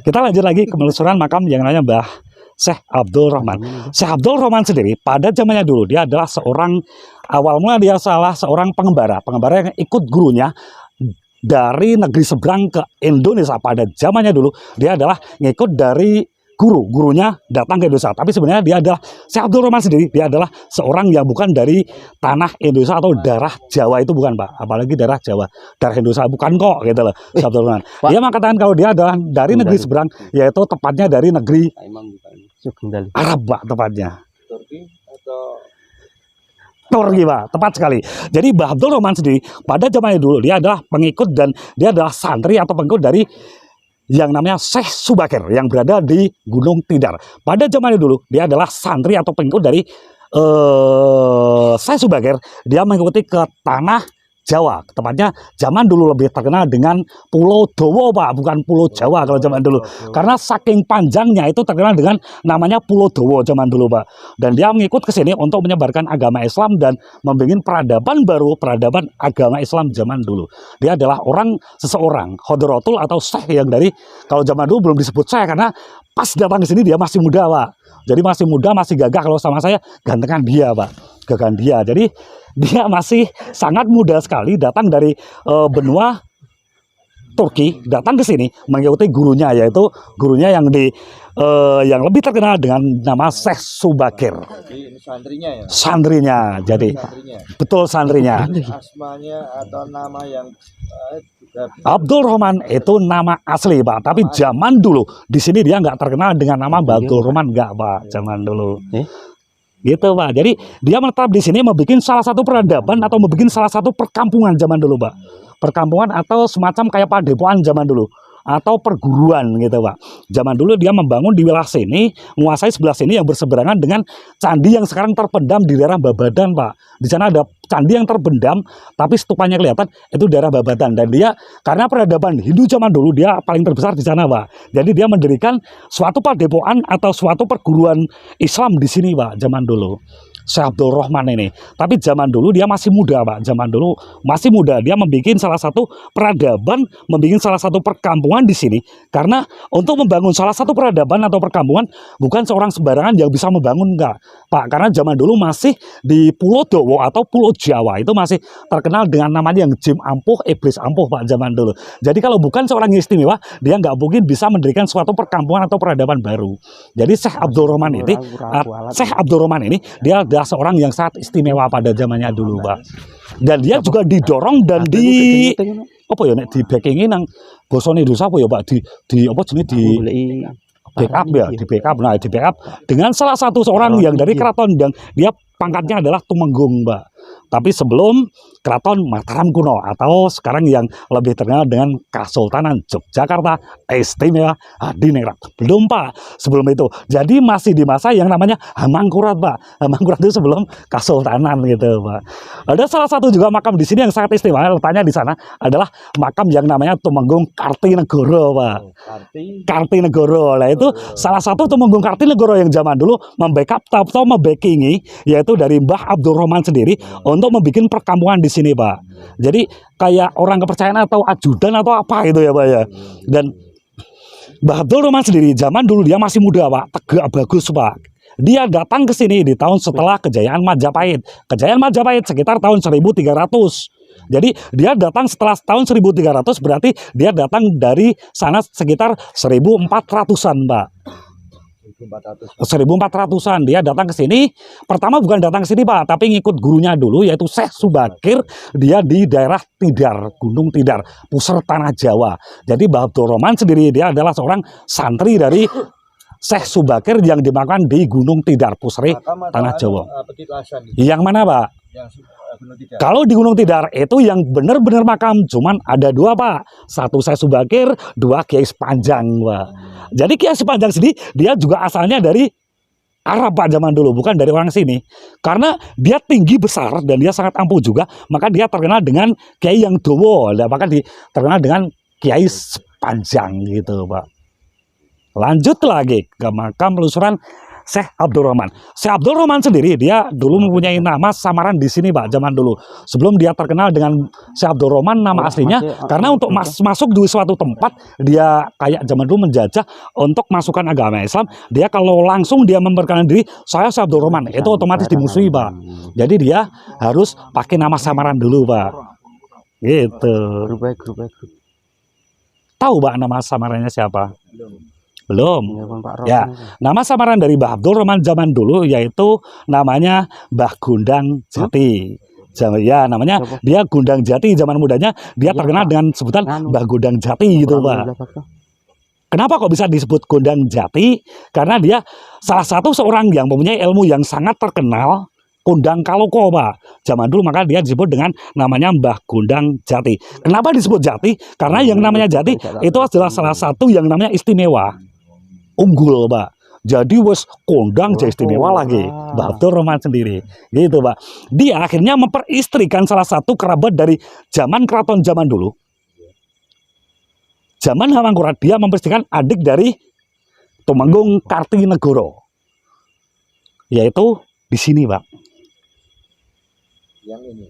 Kita lanjut lagi ke penelusuran makam yang namanya Mbah Syekh Abdul Rahman. Syekh Abdul Rahman sendiri pada zamannya dulu dia adalah seorang, awal mula dia salah seorang pengembara yang ikut gurunya dari negeri seberang ke Indonesia. Pada zamannya dulu dia adalah ngikut dari gurunya datang ke Indonesia. Tapi sebenarnya dia adalah Syekh Abdul Rahman sendiri, dia adalah seorang yang bukan dari tanah Indonesia atau darah Jawa, itu bukan Pak, apalagi darah Jawa, darah Indonesia bukan kok gitu loh. Syekh Abdul Rahman dia mengatakan kalau dia adalah dari negeri seberang, yaitu tepatnya dari negeri Arab Pak, tepatnya Turki atau Turki Pak, tepat sekali. Jadi Mbah Abdul Rahman sendiri pada zamannya dulu dia adalah pengikut dan dia adalah santri atau pengikut dari yang namanya Syekh Subakir yang berada di Gunung Tidar. Pada zamannya dulu dia adalah santri atau pengikut dari Syekh Subakir. Dia mengikuti ke tanah Jawa, tepatnya zaman dulu lebih terkenal dengan Pulau Dowo Pak, bukan Pulau Jawa kalau zaman dulu. Karena saking panjangnya itu terkenal dengan namanya Pulau Dowo zaman dulu Pak. Dan dia mengikut ke sini untuk menyebarkan agama Islam dan membuat peradaban baru, peradaban agama Islam zaman dulu. Dia adalah seseorang Khodratul atau Syekh yang dari, kalau zaman dulu belum disebut Syekh karena pas datang ke sini dia masih muda Pak. Jadi masih muda, masih gagah. Kalau sama saya gantengan dia Pak, gagahan dia. Jadi dia masih sangat muda sekali datang dari benua Turki, datang ke sini mengikuti gurunya, yaitu gurunya yang yang lebih terkenal dengan nama Syekh Subakir. jadi ini santrinya ya? Santrinya, jadi Santrinya. betul santrinya. Asmanya atau nama yang Abdul Rahman itu nama asli Pak, tapi zaman dulu di sini dia nggak terkenal dengan nama Abdul Rahman, nggak Pak, zaman dulu. Gitu Pak. Jadi dia menetap di sini membuat salah satu peradaban atau membuat salah satu perkampungan zaman dulu Pak. Perkampungan atau semacam kayak padepokan zaman dulu atau perguruan gitu Pak. Zaman dulu dia membangun di wilayah sini, menguasai sebelah sini yang berseberangan dengan candi yang sekarang terpendam di daerah Babadan Pak. Di sana ada candi yang terpendam tapi stupanya kelihatan, itu daerah Babadan. Dan dia karena peradaban Hindu zaman dulu dia paling terbesar di sana Pak. Jadi dia mendirikan suatu padepokan atau suatu perguruan Islam di sini Pak zaman dulu. Syekh Abdul Rahman ini. Tapi zaman dulu dia masih muda Pak. Zaman dulu masih muda. Dia membuat salah satu peradaban, membuat salah satu perkampungan di sini. Karena untuk membangun salah satu peradaban atau perkampungan bukan seorang sembarangan yang bisa membangun enggak Pak. Karena zaman dulu masih di Pulau Dowo atau Pulau Jawa itu masih terkenal dengan namanya yang Jim Ampuh, Iblis Ampuh Pak zaman dulu. Jadi kalau bukan seorang yang istimewa, dia nggak mungkin bisa mendirikan suatu perkampungan atau peradaban baru. Jadi Syekh Abdul Rahman ini, Syekh Abdul Rahman ini dia adalah seorang yang sangat istimewa pada zamannya dulu Pak. Dan dia juga didorong dan di apa ya nek di backingi nang basa Indonesia apa ya Pak, di apa jenis di backup ya, di backup. Nah, di backup dengan salah satu seorang yang dari keraton yang dia pangkatnya adalah Tumenggung Pak. Tapi sebelum Keraton Mataram kuno atau sekarang yang lebih terkenal dengan Kesultanan Yogyakarta Istimewa Hadiningrat. Belum Pak, sebelum itu. Jadi masih di masa yang namanya Hamangkurat Pak. Hamangkurat itu sebelum Kesultanan gitu Pak. Ada salah satu juga makam di sini yang sangat istimewa, letaknya di sana adalah makam yang namanya Tumenggung Kartinegoro Pak. Kartinegoro. Nah itu salah satu Tumenggung Kartinegoro yang zaman dulu membackup atau membackingi, yaitu dari Mbah Abdul Rahman sendiri untuk membuat perkampungan di sini Pak. Jadi kayak orang kepercayaan atau ajudan atau apa itu ya Pak ya. Dan Mbah Abdul Rahman sendiri zaman dulu dia masih muda Pak, tegak bagus Pak. Dia datang ke sini di tahun setelah kejayaan Majapahit. Kejayaan Majapahit sekitar tahun 1300. Jadi dia datang setelah tahun 1300, berarti dia datang dari sana sekitar 1400-an Pak. 1400-an dia datang ke sini. Pertama bukan datang ke sini Pak, tapi ngikut gurunya dulu yaitu Syekh Subakir. Dia di daerah Tidar, Gunung Tidar, pusat tanah Jawa. Jadi Mbah Abdul Rahman sendiri dia adalah seorang santri dari Syekh Subakir yang dimakamkan di Gunung Tidar, pusat tanah Jawa. Yang mana Pak? Kalau di Gunung Tidar itu yang benar-benar makam cuman ada dua Pak. Satu Syekh Subakir, dua Kiai Sepanjang Pak. Jadi Kiai Sepanjang sendiri dia juga asalnya dari Arab Pak zaman dulu, bukan dari orang sini. Karena dia tinggi besar dan dia sangat ampuh juga, maka dia terkenal dengan Kiai yang Dowo. Maka terkenal dengan Kiai Sepanjang gitu Pak. Lanjut lagi ke makam penelusuran Syekh Abdurrahman. Syekh Abdurrahman sendiri dia dulu mempunyai nama samaran di sini Pak, zaman dulu. Sebelum dia terkenal dengan Syekh Abdurrahman nama aslinya, karena untuk masuk di suatu tempat dia kayak zaman dulu menjajah untuk masukkan agama Islam. Dia kalau langsung dia memperkenalkan diri, saya Syekh Abdurrahman, itu otomatis dimusuhi Pak. Jadi dia harus pakai nama samaran dulu Pak. Gitu. Tahu Pak nama samarannya siapa? Belum. Ya, nama samaran dari Mbah Abdurrahman zaman dulu yaitu namanya Mbah Gundang Jati. Ya, namanya dia Gundang Jati, zaman mudanya dia terkenal dengan sebutan Mbah Gundang Jati gitu, Pak. Kenapa kok bisa disebut Gundang Jati? Karena dia salah satu seorang yang mempunyai ilmu yang sangat terkenal, Kundang Kaloko, Pak. Zaman dulu maka dia disebut dengan namanya Mbah Gundang Jati. Kenapa disebut Jati? Karena yang namanya Jati itu adalah salah satu yang namanya istimewa. Unggul Pak, jadi wes kondang jadi istimewa lagi Mbah Abdurrahman sendiri gitu Pak. Dia akhirnya memperistrikan salah satu kerabat dari zaman keraton zaman dulu, zaman Hamangkurat. Dia memperistrikan adik dari Tumenggung Kartinegoro, yaitu di sini Pak. Yang ini.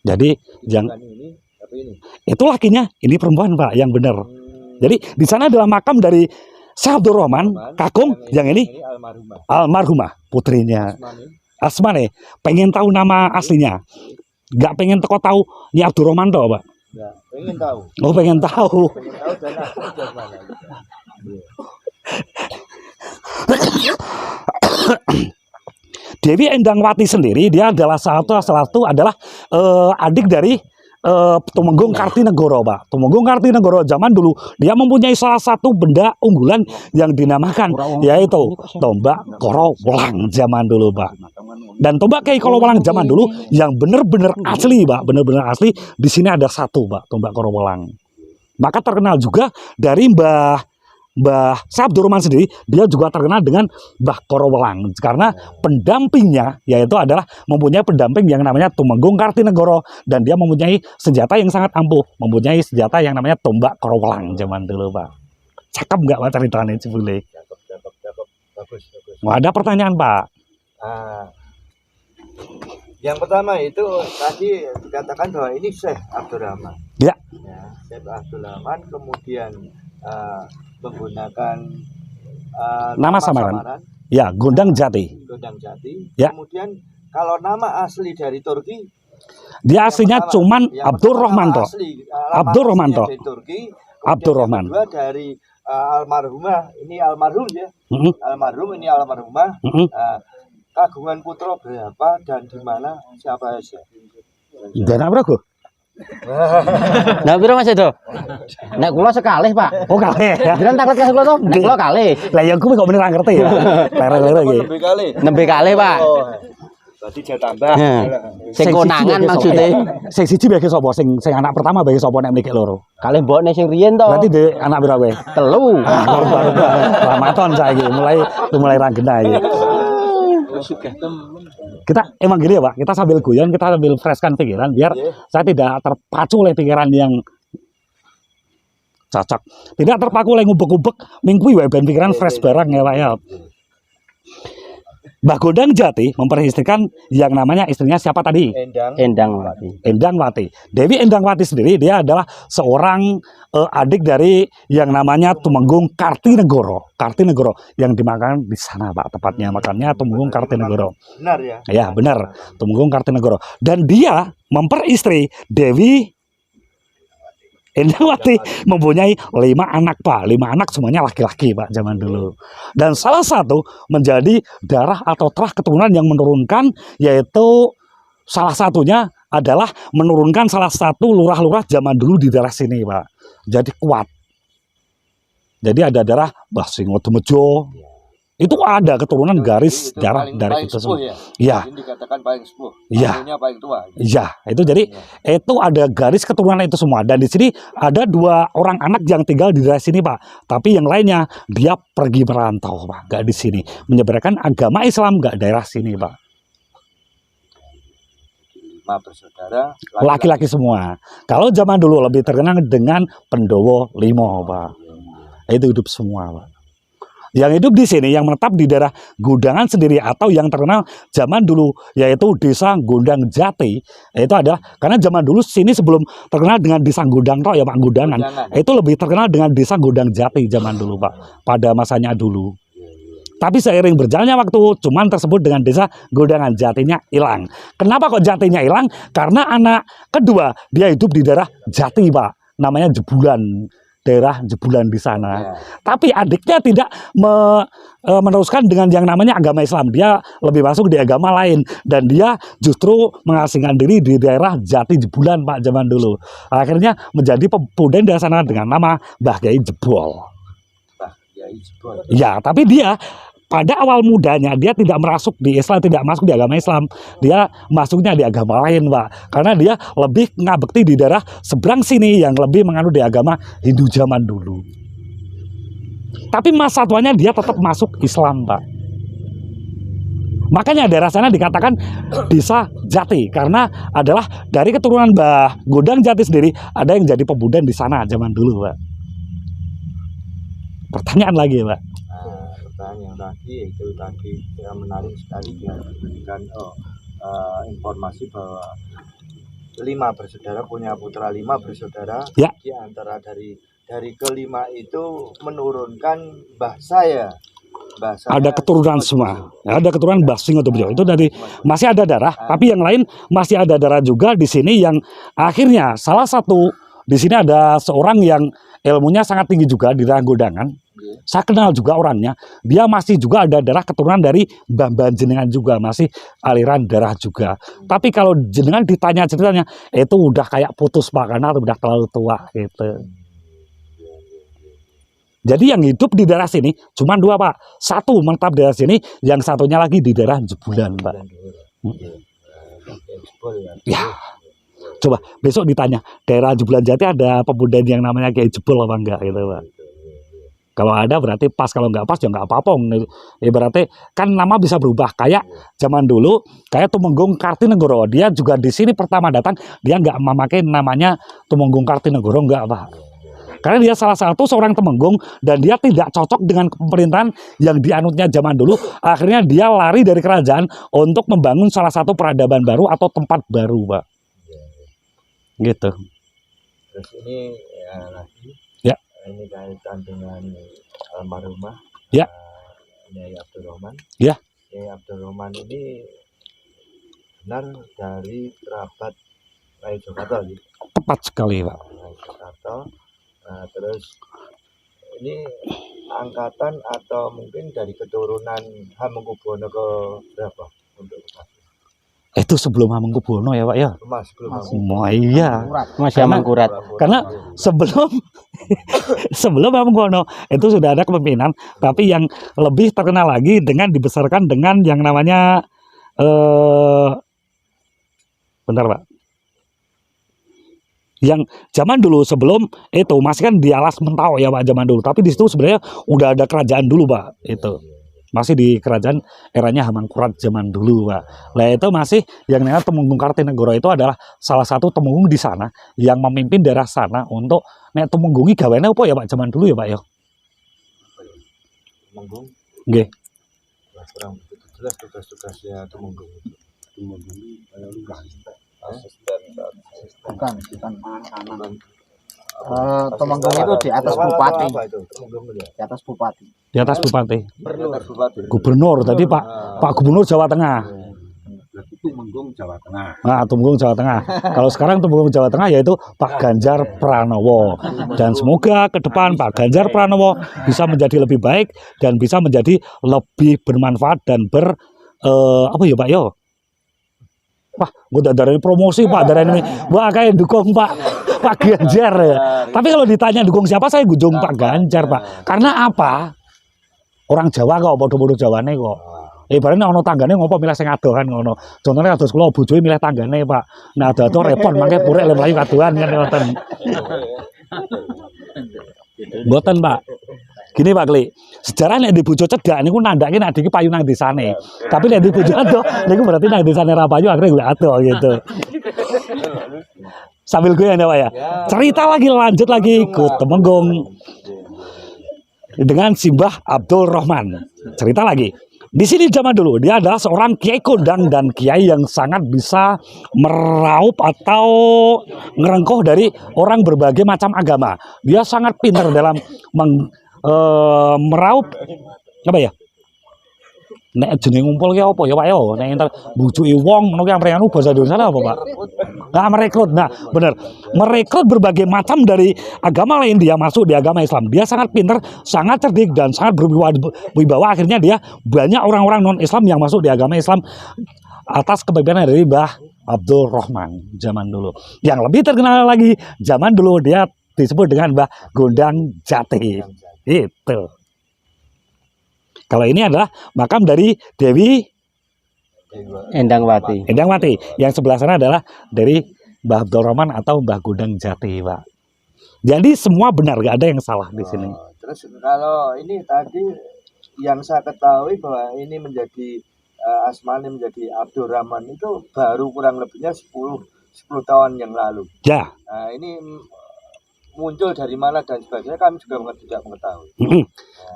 Jadi yang ini, tapi ini. Itu lakinya, ini perempuan Pak, yang benar. Jadi di sana adalah makam dari Syekh Abdurrahman, kakung, yang ini almarhumah putrinya Asmane. Pengen tahu nama aslinya? Gak pengen teko tahu Nyi Abdurrahman toh Pak? Gak, pengen tahu. Oh pengen tahu. Pengen tahu dan asli mana? Dewi Endangwati sendiri dia adalah salah satu adalah adik dari Tumenggung Kartinegoro Pak. Tumenggung Kartinegoro zaman dulu dia mempunyai salah satu benda unggulan yang dinamakan yaitu tombak Koro Welang zaman dulu Pak. Dan tombak Kiai Koro Welang zaman dulu yang benar-benar asli Pak, benar-benar asli di sini ada satu Pak, tombak Koro Welang. Maka terkenal juga dari Mbah Syekh Abdurrahman sendiri, dia juga terkenal dengan Mbah Koro Welang karena pendampingnya yaitu adalah mempunyai pendamping yang namanya Tumenggung Kartinegoro, dan dia mempunyai senjata yang sangat ampuh, mempunyai senjata yang namanya tombak Koro Welang zaman dulu Pak. Cakep nggak Pak ceritanya Cibule? Cakep. Bagus. Mau ada pertanyaan Pak? Yang pertama itu tadi dikatakan bahwa ini Syekh Abdurrahman. Ya. Syekh Abdurrahman kemudian menggunakan nama samaran. Ya, Gundang Jati. Gundang Jati. Ya. Kemudian kalau nama asli dari Turki, dia aslinya cuman Abdurrahman toh. Abdurrahman toh. Dari Turki. Abdurrahman. Kedua dari almarhumah, ini almarhum ya. Almarhum ini almarhumah. Kagungan putra berapa dan di mana siapa aja? Dan apa kok? Nah, piro Mas Edo? Nek kula sekalih, Pak. Oh, kalih ya. Jenengan taklet kasih kula to? Nek kula kalih. Lah ya kuwi kok bener ora ngerti ya. Lere-lere iki. Nembe kalih, Pak. Berarti dia tambah. Sing konangan maksudnya. Sing siji bagi sapa? Sing anak pertama bagi sapa nek mriki loro? Kalih mbokne sing riyen to. Berarti de anak pira kowe? 3. Ramadan saiki mulai ranggena iki. Kita emang gini ya Pak, kita sambil guyon, kita sambil freshkan pikiran biar saya tidak terpacu oleh pikiran yang cocok, tidak terpaku oleh ngubek-ngubek minggu ya ben pikiran fresh barang ya Pak ya. Mbah Gundang Jati memperhatikan yang namanya istrinya siapa tadi? Endangwati. Dewi Endangwati sendiri dia adalah seorang adik dari yang namanya Tumenggung Kartinegoro. Kartinegoro yang dimakan di sana Pak, tepatnya makannya Tumenggung Kartinegoro. Benar ya? Ya benar, Tumenggung Kartinegoro. Dan dia memperistri Dewi Endangwati mempunyai 5 anak Pak, 5 anak semuanya laki-laki Pak zaman dulu. Dan salah satu menjadi darah atau terah keturunan yang menurunkan, yaitu salah satunya adalah menurunkan salah satu lurah-lurah zaman dulu di daerah sini Pak. Jadi kuat. Jadi ada darah Mbah Singodemejo. Itu ada keturunan garis darah dari itu semua. Ya. Dikatakan paling sepuh. Ya. Paling tua. Ya, itu jadi itu ada garis keturunan itu semua. Dan di sini ada 2 orang anak yang tinggal di daerah sini Pak. Tapi yang lainnya dia pergi merantau Pak, nggak di sini. Menyebarkan agama Islam nggak daerah sini Pak. 5 bersaudara. Laki-laki semua. Kalau zaman dulu lebih terkenal dengan Pendowo Limo Pak. Itu hidup semua Pak. Yang hidup di sini, yang menetap di daerah Gudangan sendiri atau yang terkenal zaman dulu yaitu Desa Gondang Jati. Itu adalah karena zaman dulu sini sebelum terkenal dengan Desa Gondang toh ya Pak Gudangan, itu lebih terkenal dengan Desa Gondang Jati zaman dulu Pak, pada masanya dulu. Tapi seiring berjalannya waktu, cuman tersebut dengan Desa Gondangan Jatinya hilang. Kenapa kok Jatinya hilang? Karena anak kedua dia hidup di daerah Jati Pak, namanya Jebulan. Daerah Jebulan di sana. Tapi adiknya tidak meneruskan dengan yang namanya agama Islam. Dia lebih masuk di agama lain. Dan dia justru mengasingkan diri di daerah Jati Jebulan Pak zaman dulu. Akhirnya menjadi pemuda di sana dengan nama Mbah Kyai Jebol. Ya, tapi dia pada awal mudanya dia tidak masuk di Islam, tidak masuk di agama Islam. Dia masuknya di agama lain, Pak. Karena dia lebih ngabekti di daerah seberang sini yang lebih menganut di agama Hindu zaman dulu. Tapi masa tuanya dia tetap masuk Islam, Pak. Makanya daerah sana dikatakan Desa Jati karena adalah dari keturunan Mbah Gondang Jati sendiri ada yang jadi pemuda di sana zaman dulu, Pak. Pertanyaan lagi, Pak. Yang tadi itu tadi yang menarik sekali dia memberikan informasi bahwa 5 bersaudara punya putra 5 bersaudara. Ya. Di antara dari kelima itu menurunkan bahasa ya. Ada keturunan semua. Ada keturunan Basing atau Bejo. Itu dari masih ada darah, tapi yang lain masih ada darah juga di sini yang akhirnya salah satu di sini ada seorang yang ilmunya sangat tinggi juga di daerah Gondangan. Saya kenal juga orangnya. Dia masih juga ada darah keturunan dari Mbah jenengan juga, masih aliran darah juga. Tapi kalau jenengan ditanya ceritanya, itu udah kayak putus Pak karena udah terlalu tua gitu. Jadi yang hidup di daerah sini cuma 2 Pak. Satu menetap di daerah sini, yang satunya lagi di daerah Jebulan Pak. Ya. Coba besok ditanya, daerah Jebulan Jati ada pemuda yang namanya Kyai Jebol apa enggak gitu Pak. Kalau ada berarti pas, kalau nggak pas ya nggak apa-apa. Berarti kan nama bisa berubah. Kayak zaman dulu, kayak Tumenggung Kartinegoro. Dia juga di sini pertama datang, dia nggak memakai namanya Tumenggung Kartinegoro, nggak Pak. Karena dia salah satu seorang Temenggung dan dia tidak cocok dengan pemerintahan yang dianutnya zaman dulu. Akhirnya dia lari dari kerajaan untuk membangun salah satu peradaban baru atau tempat baru, Pak. Gitu. Terus ini ya lagi. Ya. Ini kaitan dengan almarhumah. Ya. Nyai Abdurrahman. Ya. Nyai Abdurrahman ini benar dari kerabat Rai Jogarta. Tepat sekali, Pak. Rai Jogarta. Nah, terus ini angkatan atau mungkin dari keturunan Hamengkubuwono ke berapa untuk Itu sebelum Hamengkubuwono ya Pak ya? Sebelum iya. Masih Hamengkurat. Karena sebelum Hamengkubuwono itu sudah ada kepemimpinan, tapi yang lebih terkenal lagi dengan dibesarkan dengan yang namanya bentar Pak. Yang zaman dulu sebelum itu masih kan di Alas Mentau ya Pak zaman dulu, tapi di situ sebenarnya udah ada kerajaan dulu Pak itu. Masih di kerajaan eranya Hamengkurat zaman dulu Pak. Nah itu masih yang namanya Tumenggung Kartinegoro itu adalah salah satu temenggung di sana yang memimpin daerah sana untuk nek tumenggungi gaweane apa ya Pak zaman dulu ya Pak ya. Temenggung. Nggih. Kurang jelas tugas-tugasnya Temenggung itu. Temenggung bukan kanan. Temenggung itu di atas bupati. Di atas bupati. Di atas bupati. Gubernur Tadi Pak Gubernur Jawa Tengah. Temenggung Jawa Tengah. Nah, Temenggung Jawa Tengah. Kalau sekarang Temenggung Jawa Tengah yaitu Pak Ganjar Pranowo. Dan semoga ke depan Pak Ganjar Pranowo bisa menjadi lebih baik dan bisa menjadi lebih bermanfaat dan apa ya Pak yo? Wah, gue dari promosi Pak, dari ini, wah kayak dukung Pak Ganjar ya. Tapi kalau ditanya dukung siapa, saya dukung Pak Ganjar Pak. Karena apa? Orang Jawa kok, bodoh-bodoh Jawane kok. Ibaratnya ono tanggane ngopo milih sing ado kan ngono. Contohnya kados kula bojoe milih tanggane Pak. Nah ado repot mangke purek lem layu kaduan kan ngoten. Mboten Pak. Gini Pak Kli, sejarah nek di bojo cedak niku nandake nek iki payu nang desane. Tapi nek di bojo ado niku berarti nang desane ra payu akhirnya golek ado gitu. Sambil gue ya Pak ya. Cerita lagi lanjut lagi ke Temenggung. dengan Simbah Abdul Rahman. Cerita lagi. Di sini zaman dulu dia adalah seorang kiai kondang dan kiai yang sangat bisa meraup atau ngerengkuh dari orang berbagai macam agama. Dia sangat pintar dalam meraup apa ya? Nek jeneng ngumpul ki apa ya Pak yo? Nek entar bujuki wong ngono ki amprekan bahasa Indonesia apa Pak? Nah, merekrut. Nah, benar. Merekrut berbagai macam dari agama lain dia masuk di agama Islam. Dia sangat pintar, sangat cerdik dan sangat berwibawa. Akhirnya dia banyak orang-orang non-Islam yang masuk di agama Islam atas kepemimpinan dari Mbah Abdul Rahman zaman dulu. Yang lebih terkenal lagi zaman dulu dia disebut dengan Mbah Gondang Jati. Itu. Kalau ini adalah makam dari Dewi Endangwati. Endangwati. Yang sebelah sana adalah dari Mbah Abdul Rahman atau Mbah Gondang Jati, Pak. Jadi semua benar, gak ada yang salah di sini. Terus kalau ini tadi yang saya ketahui bahwa ini menjadi asmane menjadi Abdul Rahman itu baru kurang lebihnya 10 tahun yang lalu. Ya. Nah, ini muncul dari mana dan sebagainya kami juga tidak mengetahui.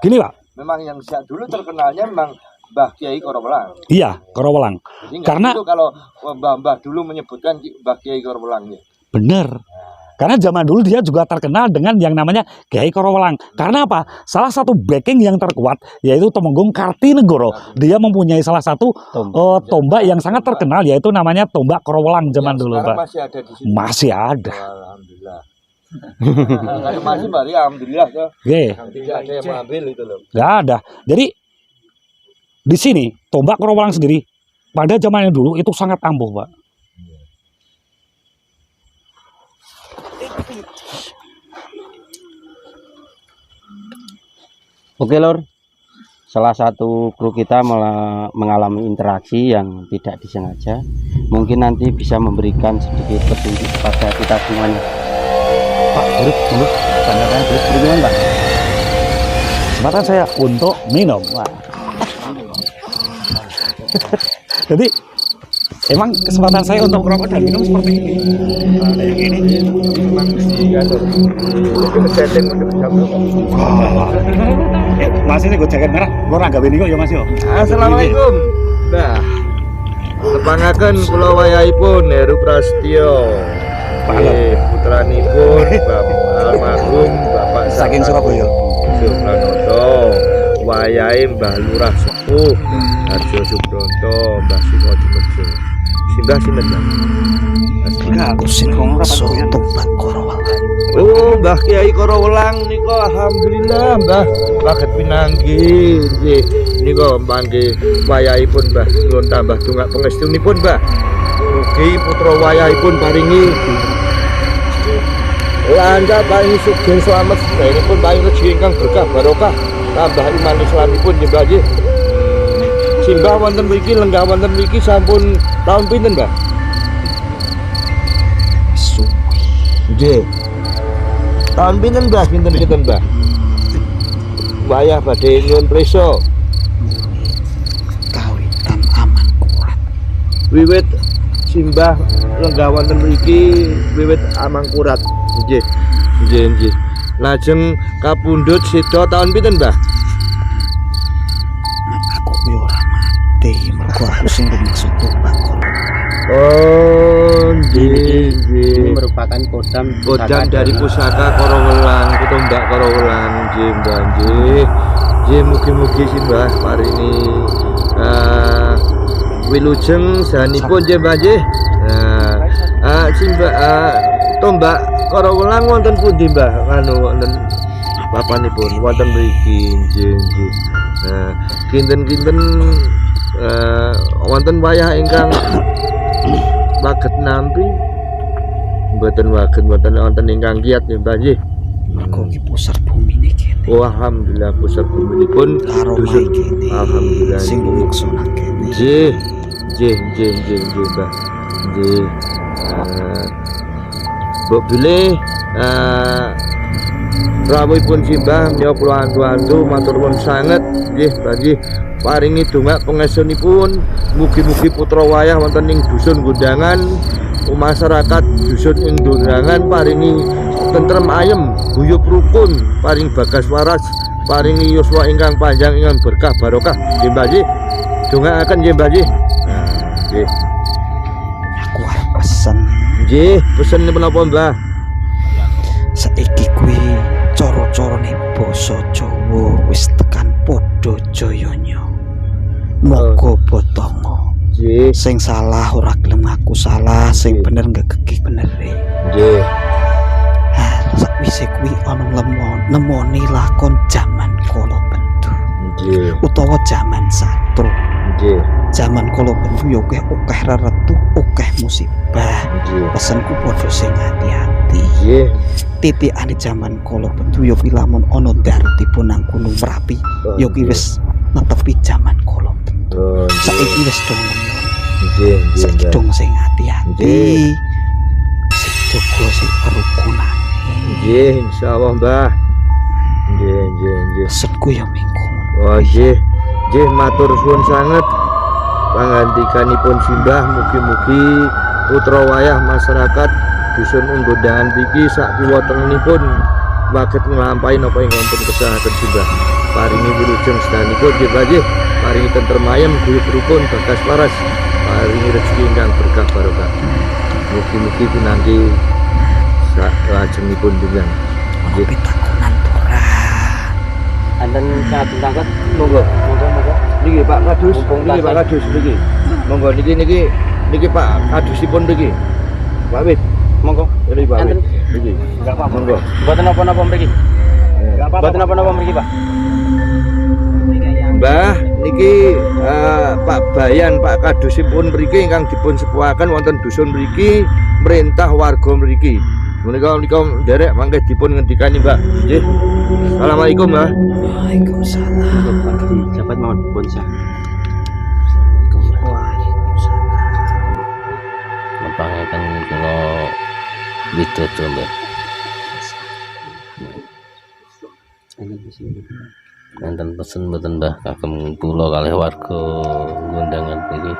Gini Pak. Memang yang sejak dulu terkenalnya memang Mbah Kiai Korowelang. Iya, Korowelang. Karena kalau Mbah dulu menyebutkan Mbah Kiai Korowelang. Bener. Karena zaman dulu dia juga terkenal dengan yang namanya Kiai Korowelang. Karena apa? Salah satu backing yang terkuat yaitu Temenggung Kartinegoro. Dia mempunyai salah satu tombak yang sangat terkenal yaitu namanya tombak Korowelang zaman dulu, Pak. Masih ada di sini. Masih ada. Alhamdulillah. Kalau masih bari alhamdulillah ya. Tidak ada yang mengambil itu loh. Nggak ada. Jadi di sini tombak Korowelang sendiri pada zamannya dulu itu sangat ampuh, Pak. Oke Lur, salah satu kru kita mengalami interaksi yang tidak disengaja. Mungkin nanti bisa memberikan sedikit petunjuk kepada kita semuanya. Pak, dulu, tanyakan gimana Pak? Kesempatan saya untuk minum. Wah. Jadi emang kesempatan saya untuk merokok dan minum seperti ini. Ada yang ini. Memang diatur. Itu setting untuk Mas ini gue jaket merah, gue agak beni kok ya Mas yo. Assalamualaikum. Nah, tepangaken kula wayahipun Heru Prasetyo. Putranipun Bapak almarhum Bapak Saking Surabaya. Supranoto, wayahe Mbah Lurah Sepuh Harjo Subronto, Mbah Singodimejo. Simbah sinten, Mbah? Aku sing ngongso tobat Korowelang. Oh, Mbah Kiai Korowelang nika alhamdulillah Mbah saged pinanggih nggih. Nika mangke wayahipun Mbah nyuwun tambah donga pangestunipun Mbah. Mugi putra wayahipun paringi lancar paringi sugih slamet sedherengipun paring rezeki ingkang berkah barokah tambah iman Islamipun nggih Mbah nggih. Simbah wonten mriki lenggah wonten mriki sampun taun pinten Mbah? Nggih. Taun pinten Mbah? Pinten Mbah? Wayah badhe nyuwun prisa. Kawitan aman kuat. Wiwit simbah lenggah wonten mriki wiwit amangkurat. Nggih. Nggih. Lajeng kapundhut seda taun pinten, Mbah? Aku kuwi ora mati, mergo aku sing dimaksud tobat. Oh, nggih. Ini merupakan kodam Dari pusaka Korowelang, tombak Korowelang, nggih, Mbah, nggih. Nggih, mugi-mugi simbah paringi wilujeng sahanipun nggih, Mbah, nggih. Simbah tombak Korowelang wonten pundi, Mbah? Wonten papanipun wonten mriki, nggih, nggih. Kinten-kinten wonten wayah ingkang waget nampi mboten waget wonten ingkang kiyat nggih, Mbah, nggih. Mergo iki pusat bumi niki. Oh, alhamdulillah pusat buminipun dusun. Alhamdulillah sing maksudake. Nggih, Mbah. Nggih. Mbok bilih rawuhipun simbah menika kula antu-antu matur nuwun sanget nggih, Mbah, nggih. Paringi donga pangestunipun mugi-mugi putra wayah wonten ing dusun Gondangan, masyarakat dusun ing Gondangan paringi tentrem ayem, guyub rukun, paring bagas waras paringi yuswa ingkang panjang ingkang berkah barokah nggih Mbah Haji. Dongaaken nggih Mbah Haji. Nah, nggih. Aku arep pesen Nggih, pesen menapa Mbah? saiki kuwi cara-carane basa Jawa wis tekan padha jayanya. Moga Bathara Nggih, sing salah ora gelem ngaku salah, sing bener ngegeki benere. nggih. Sakwise kuwi ana nemoni lakon jaman kala bendu Nggih, utawa jaman satru. nggih, Jaman kala bendu ya akeh reretu, akeh musibah. nggih. Pesanku padha sing hati-hati. Nggih. Titikane jaman kala bendu ya kuwi lamun ana darutipun nang Gunung Merapi, ya kuwi wis netepi jaman kala bendu. Oh, Saiki wis dong nggih, nggih. saiki Mbah. dong sing hati-hati. Nggih. Sing jaga sing kerukunan. Nggih, insyaallah Mbah. Nggih, nggih, nggih. Pesanku ya minggu. Oh nggih, nggih matur suwun sanget pangandikanipun simbah mugi-mugi putra wayah masyarakat dusun Unggondangan mriki sak kiwatengenipun waget nglampahi napa ingkang pun kesahaken simbah. Paringi wilujeng sedanipun nggih Mbah nggih, paringi tentrem ayem guyub rukun bagas waras, paringi rezeki ingkang berkah barokah. Mugi-mugi pinanti sak lajengipun jenengan. Nggih pitakonan ora. Anten sangat tangkat monggo Niki Pak Kadus, Mumpung niki Pak tasih. Kadus niki. Monggo niki Pak Kadusipun niki. Pak Wit, monggo niki Pak Wit. Enten. Niki. Enggak apa-apa. Monggo. mboten napa-napa mriki Enggak apa-apa. mboten napa-napa mriki Pak. Mbah niki Pak Bayan Pak Kadusipun mriki ingkang dipun sepuhaken wonten dusun mriki merintah warga mriki. Menika nderek mangke dipun ngendikani Mbak. Nggih. Assalamualaikum Mbah. Waalaikumsalam. Pak jabat mawon pun sah. Waalaikumsalam. Nepangaken kula widodo Mbah. Enten pesen mboten Mbah kagem kula kalih warga ngundangan iki.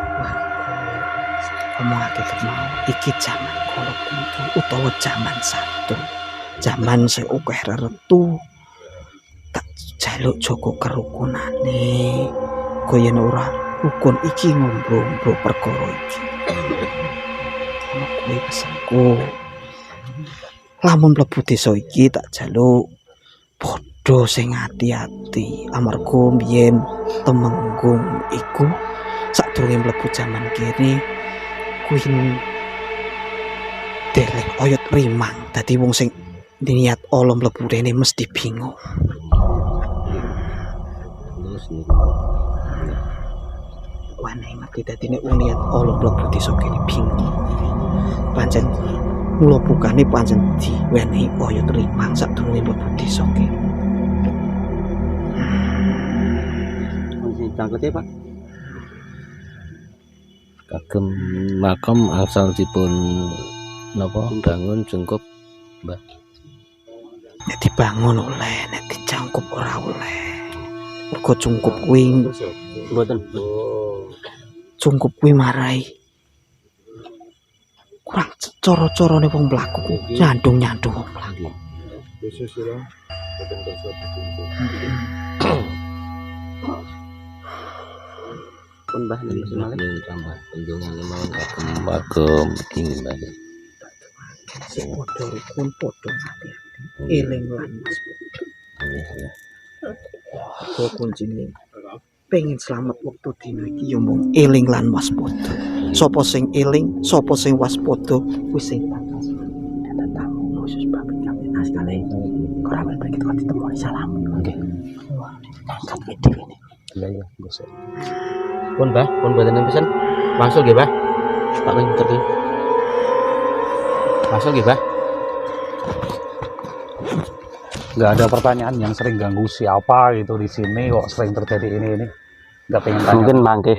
Ngomongake kemau iki jaman kala bendu utawa jaman satu. Jaman sing akeh reretu. Tak jaluk jaga kerukunane. Koyen ora rukun iki ngombro-ombro perkara iki. Ono kuwi pesanku. Lamun mlebu desa iki tak jaluk padha sing hati-hati amarga biyen Temenggung iku sadurunge mlebu jaman kene kuwi deleng oyot rimang dadi wong sing niat ala mlebu rene mesti bingung. Terus niku Wane ngerti dadi nek wong niat ala mlebu desa kene bingung. Pancen mula bukane pancen diwenehi oyot rimang sadurunge mlebu desa kene. Sing tangkete Pak. kagem makam asal dipun napa bangun jungkup Nek dibangun oleh, nek dicangkup ora oleh. Mergo cungkup kuwi Mboten. cungkup kuwi marai kurang cara-carane wong mlaku nyandung-nyandung wong mlaku. Pun Mbah nek menawa ning tambah pendungan mawon kagem warga mriki Mbah. Sing padha rukun padha hati-hati. Eling lan Mas. Kok kuncine pengen selamat waktu dina iki ya mung eling lan waspada. Sapa sing eling, sapa sing waspada, wis sing pantas. Tetap khusus babit kami naskale. Ora ben begitu ditemoni salam. Nggih. Kat gede ini. Iya bosok. Pun Mbah, pun mboten pesen. Wangsul nggih Mbah. Tak pinter iki. Wangsul nggih Mbah. Nggak ada pertanyaan yang sering ganggu siapa gitu di sini kok sering terjadi ini. Nggak pengen tanya. Mungkin mangke.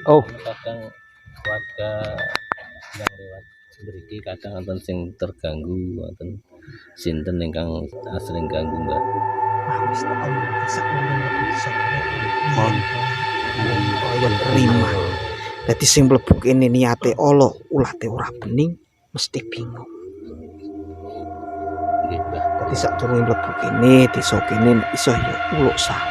Oh, kadang warga yang lewat mriki kadang wonten sing terganggu, wonten sinten ingkang asring ganggu Mbah. Wis tak omong sakmono bisa. Oyot terima. Dadi sing mlebu kene niate ala, ulate ora bening, mesti bingung. Nggih Mbah. Dadi sadurunge mlebu kene, desa kene nek iso ya uluk salah.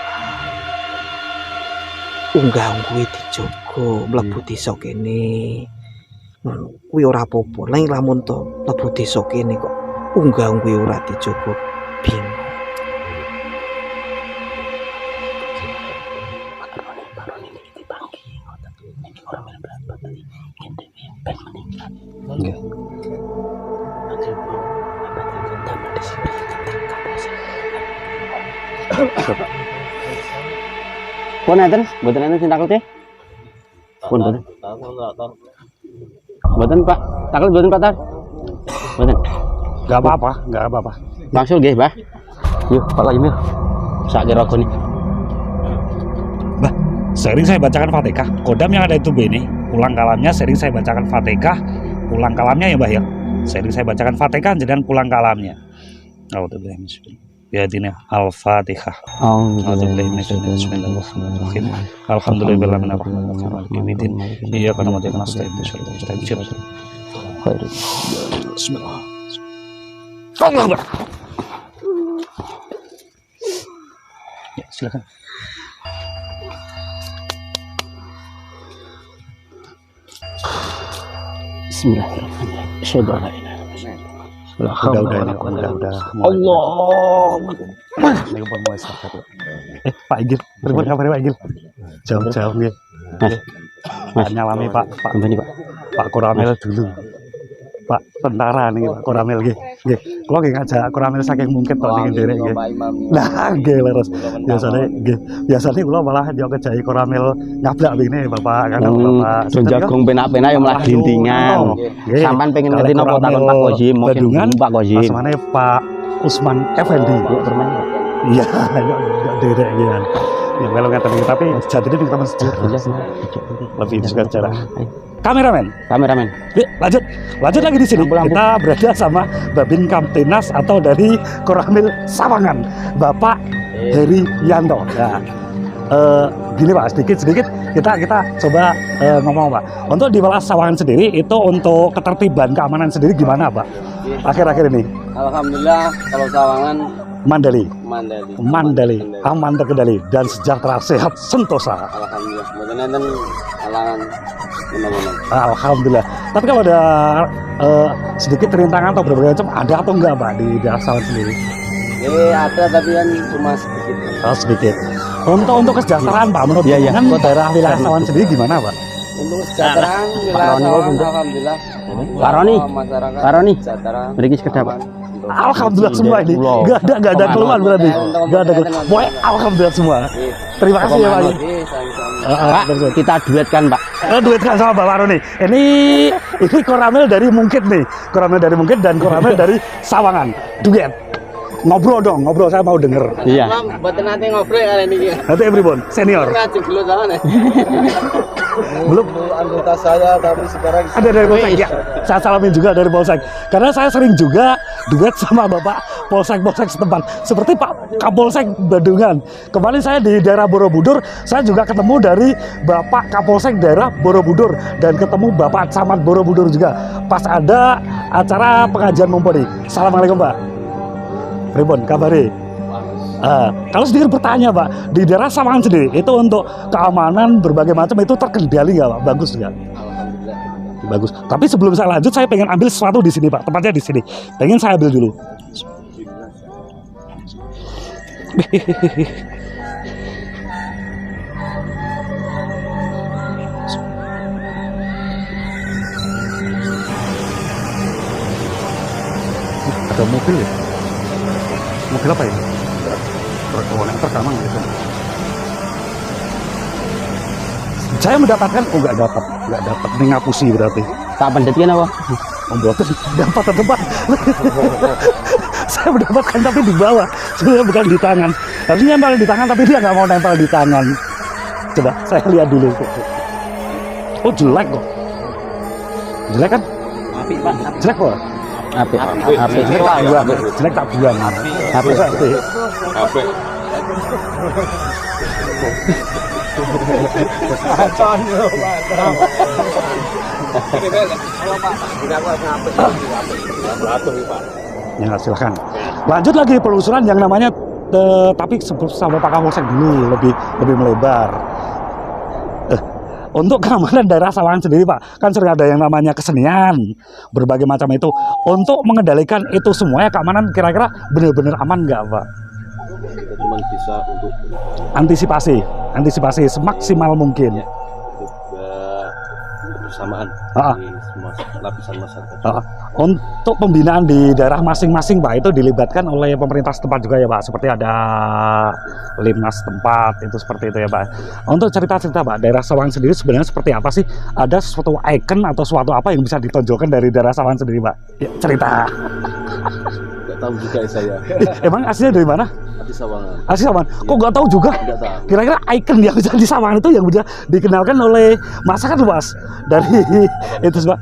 Unggah-ungguhe dijogo mlebu desa kene. Ngono kuwi ora apa-apa. Lah lamun to mlebu desa kene kok unggah-ungguhe ora dijogo bingung. Pun enten, mboten enten sing takuti? Pun mboten. Mboten Pak, takut mboten Pak Tar? Mboten. Nggak apa-apa. Langsung nggih, Mbah. Yuk, Pak Imil. Sak kira goni. Bah, sering saya bacakan Fatihah. Kodam yang ada itu ini, pulang kalamnya sering saya bacakan Fatihah, pulang kalamnya ya, Mbah ya. Sering saya bacakan Fatihah dan pulang kalamnya. Ya ini Al-Fatihah. Bismillahirrahmanirrahim. Alhamdulillahirrahmanirrahim. Iya karena mati kena stay. Bismillah. Allah Akbar. Ya, silakan. Bismillahirrahmanirrahim. Asyhadu an la ilaha illallah. Udah. Allah. Ini pun mau istirahat. Pak Igil, bagaimana kabarnya Pak Igil? Jauh-jauh nggih. Mas, nyalami Pak Kembali Pak. Pak Koramel dulu. Pak tentara nih Pak Koramel nggih. Nggih. Kula nggih ngajak Koramel saking mungkin tok niki nderek nggih. Nah, nggih leres. Biasane kula malah yo kejahi Koramel nyablak begini Bapak kan Bapak. Jagong penak-penak yang malah gintingan. Sampean pengen ngerti napa takon Pak Koji, mungkin Pak Koji. Asmane Pak Usman Effendi. Bermain Pak. Iya, yo derek nggih. Ya melu ngaten iki tapi jatine ping temen sedih. Lebih secara kameramen. Yuk, lanjut lagi di sini. Kita berada sama Babin Kamtinas atau dari Koramil Sawangan, Bapak Heri Yanto. Nah, gini Pak, sedikit kita coba ngomong Pak. Untuk di Welas Sawangan sendiri itu untuk ketertiban keamanan sendiri gimana Pak? Akhir-akhir ini. Alhamdulillah kalau Sawangan Mandali Mandali. aman terkendali dan sejahtera sehat sentosa. Alhamdulillah. Mboten enten halangan menawa. Alhamdulillah. Tapi kalau ada sedikit rintangan atau berbagai macam ada atau enggak Pak di daerah Sawangan sendiri? Ada tapi kan cuma sedikit. Oh, sedikit. Untuk kesejahteraan Pak menurut kan daerah wilayah Sawangan sendiri gimana Pak? Untuk kesejahteraan wilayah Sawangan alhamdulillah. Pak Roni. Mriki sekedap Pak. Alhamdulillah semua ini. Enggak ada keluhan berarti. Enggak ada keluhan. Pokoknya alhamdulillah semua. Terima kasih ya Pak. Pak, kita duetkan Pak. Duetkan sama Bapak Roni. Ini Koramil dari Mungkit nih. Koramil dari Mungkit dan Koramil dari Sawangan. Duet. Ngobrol dong, saya mau denger. Iya. Mboten nanti ngobrol kali niki. Nanti everyone senior. Belum Anggota saya tapi sekarang ada dari Polsek ya. Saya salamin juga dari Polsek. Karena saya sering juga duet sama Bapak Polsek setempat. Seperti Pak Kapolsek Bandungan. Kemarin saya di daerah Borobudur, saya juga ketemu dari Bapak Kapolsek daerah Borobudur dan ketemu Bapak Camat Borobudur juga. Pas ada acara pengajian Mumpuni. Assalamualaikum Pak. Ribon, kabari. Kalau sedikit bertanya Pak, di daerah Sawangan sendiri itu untuk keamanan berbagai macam itu terkendali nggak Pak? Bagus nggak? Alhamdulillah. Bagus. Tapi sebelum saya lanjut, saya pengen ambil sesuatu di sini Pak. Tempatnya di sini. Pengen saya ambil dulu. Ada mobil ya? Mobil apa ya? Terkamang gitu. Saya mendapatkan, nggak dapat, ini ngapusi berarti. Tak pendetin apa? Membuat dapat tempat. Saya mendapatkan tapi di bawah, sebenarnya bukan di tangan. Harusnya nempel di tangan tapi dia nggak mau nempel di tangan. Coba saya lihat dulu. Oh jelek kok. Jelek kan? Api Pak. Jelek kok. Api. Jelek tak buang. Jelek tak buang. Api. Ya silahkan. Lanjut lagi penelusuran yang namanya tapi sebelum sama Pak Kapolsek dulu lebih melebar. Untuk keamanan daerah Sawangan sendiri Pak, kan sering ada yang namanya kesenian, berbagai macam itu. Untuk mengendalikan itu semuanya keamanan kira-kira benar-benar aman nggak Pak? Kita cuma bisa untuk Antisipasi semaksimal mungkin. kebersamaan Ah. di semua lapisan masyarakat. Untuk pembinaan di daerah masing-masing Pak itu dilibatkan oleh pemerintah setempat juga ya Pak, seperti ada Limnas setempat itu seperti itu ya Pak. Untuk cerita-cerita Pak, daerah Sawangan sendiri sebenarnya seperti apa sih? Ada suatu ikon atau suatu apa yang bisa ditonjolkan dari daerah Sawangan sendiri Pak? Ya, cerita. Nggak tahu juga ya saya. Emang aslinya dari mana? Hati Sawangan. Asli Sawangan. Kok nggak tahu juga? Nggak tahu. Kira-kira ikon yang bisa di Sawangan itu yang bisa dikenalkan oleh masyarakat Mas dari itu Pak.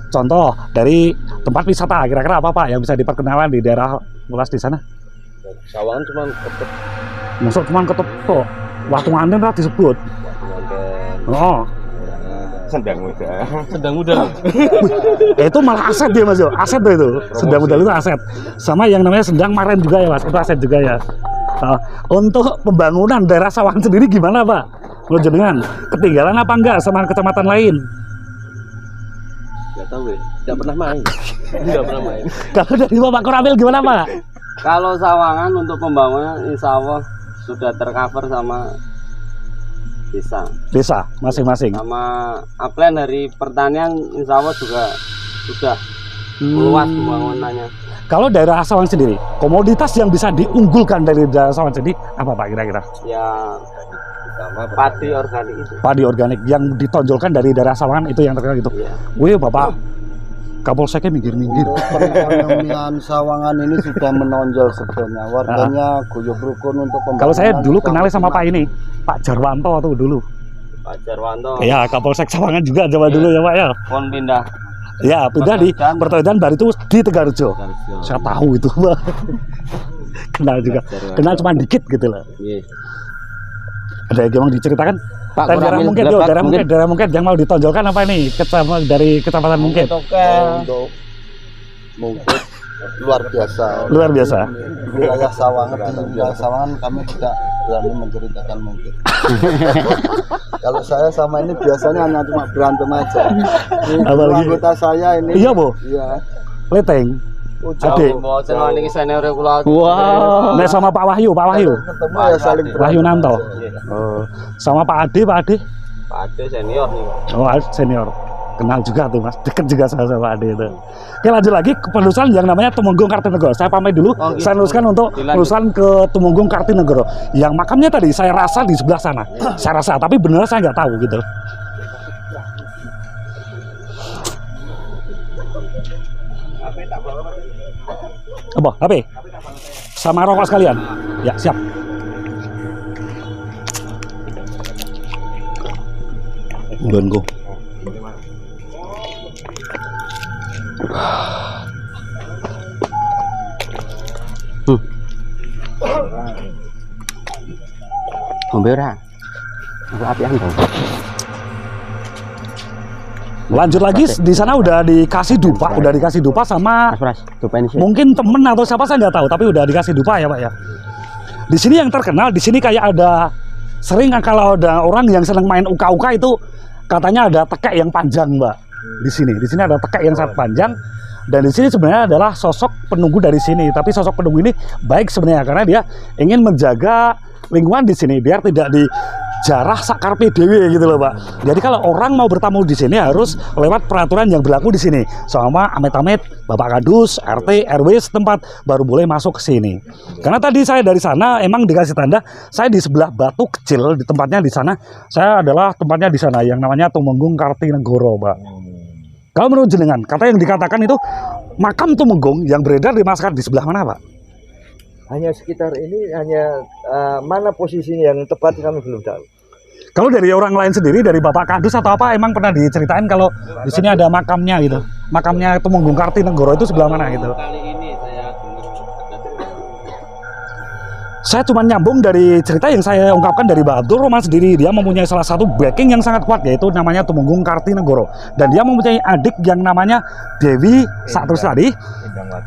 Contoh dari tempat wisata kira-kira apa Pak yang bisa diperkenalkan di daerah luas di sana? Sawangan cuma tetap Masuk cuma ketepok. Waktu nganten ra disebut. Oh, Sendang muda. sedang muda. itu malah aset dia Mas yo. Aset tuh itu. Sendang modal itu aset. Sama yang namanya Sendang Maren juga ya Mas. Itu aset juga ya. Untuk pembangunan daerah Sawangan sendiri gimana Pak? Menurut jenengan ketinggalan apa enggak sama kecamatan lain? Nggak tahu ya. Nggak pernah main. Nggak pernah main. Kalau dari Bapak Koramil gimana Pak? Kalau Sawangan untuk pembangunan insya Allah sudah tercover sama Desa masing-masing. sama plan dari pertanian insya Allah juga sudah luas pembangunannya. Kalau daerah Sawangan sendiri, komoditas yang bisa diunggulkan dari daerah Sawangan sendiri apa Pak kira-kira? Ya padi organik itu. Padi organik yang ditonjolkan dari daerah Sawangan itu yang terkenal gitu. Iya. Wih Bapak Kapolseknya minggir-minggir. Perekonomian Sawangan ini sudah menonjol sebenarnya. Warganya guyup rukun untuk pembangunan. Kalau saya dulu kenalnya sama Pak ini, Pak Jarwanto tuh dulu. Pak Jarwanto Ya Kapolsek Sawangan juga coba dulu ya Pak ya. pun pindah Ya pindah di Pertoidan baru itu di Tegarrejo. Saya tahu itu Pak. Kenal juga. Kenal cuma dikit gitu loh. Iya. Ada yang mau diceritakan? Pak Dan daerah Koramil, mungkin, Pak, daerah mungkin yang mau ditonjolkan apa ini? Dari kecamatan mungkin. Untuk mungkin luar biasa. Luar biasa. Di wilayah Sawangan, kami tidak berani menceritakan mungkin. Kalau saya sama ini biasanya hanya cuma berantem aja. Ini Apalagi? anggota saya ini. Iya Bu, Iya. Leteng. Adik. Mboten niki senior kula. Wah. Nah sama Pak Wahyu, Ketemu ya saling Wahyu Nanto. Oh. Sama Pak Ade. Pak Ade senior nih. Oh, senior. Kenal juga tuh Mas, deket juga sama Pak Ade itu. Oke lanjut lagi ke penelusuran yang namanya Tumenggung Kartinegoro. Saya pamit dulu, Oh, gitu. saya teruskan untuk penelusuran ke Tumenggung Kartinegoro. Yang makamnya tadi saya rasa di sebelah sana. Saya rasa, tapi benar saya nggak tahu gitu. Apa? HP? Sama rokok sekalian? Ya, siap. Go. Ngombe ora? Aku apian dong. Lanjut lagi di sana udah dikasih dupa sama Pras, coba ini sih. mungkin temen atau siapa saya nggak tahu, tapi udah dikasih dupa ya Pak ya. Di sini yang terkenal, di sini kayak ada sering kalau ada orang yang seneng main uka-uka itu katanya ada tekek yang panjang Mbak. Di sini ada tekek yang sangat panjang dan di sini sebenarnya adalah sosok penunggu dari sini. Tapi sosok penunggu ini baik sebenarnya karena dia ingin menjaga lingkungan di sini biar tidak dijarah sakarpe dewe gitu loh Pak. Jadi kalau orang mau bertamu di sini harus lewat peraturan yang berlaku di sini. Sama amit-amit Bapak Kadus, RT, RW setempat baru boleh masuk ke sini. Karena tadi saya dari sana emang dikasih tanda saya di sebelah batu kecil di tempatnya di sana. Saya adalah tempatnya di sana yang namanya Tumenggung Kartinegoro Pak. Kalau menurut jenengan, kata yang dikatakan itu makam Tumenggung yang beredar di masyarakat di sebelah mana Pak? Hanya sekitar ini, hanya mana posisinya yang tepat kami belum tahu. Kalau dari orang lain sendiri, dari Bapak Kadus atau apa, emang pernah diceritain kalau di sini ada makamnya gitu, makamnya Tumenggung Kartinegoro itu sebelah mana gitu? Kali ini saya dengar ada. Saya cuma nyambung dari cerita yang saya ungkapkan dari Pak Abdul Roman sendiri. Dia mempunyai salah satu backing yang sangat kuat, yaitu namanya Tumenggung Kartinegoro. Dan dia mempunyai adik yang namanya Dewi Satrus tadi.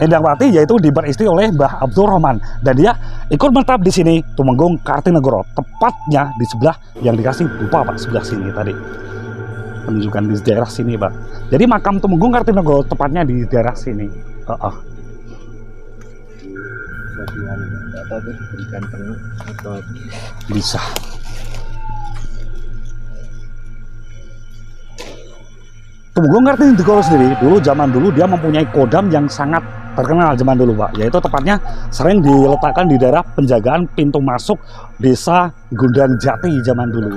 Endangbati yaitu diberistri oleh Mbah Abdul Rahman dan dia ikut menetap di sini Tumenggung Kartinegoro, tepatnya di sebelah yang dikasih dupa Pak, sebelah sini tadi. Penunjukan di daerah sini Pak. Jadi makam Tumenggung Kartinegoro tepatnya di daerah sini. Atau itu diberikan penuh atau Bisa. Tumenggung Kartinegoro sendiri zaman dulu dia mempunyai kodam yang sangat terkenal zaman dulu Pak, yaitu tepatnya sering diletakkan di daerah penjagaan pintu masuk desa Gondang Jati zaman dulu.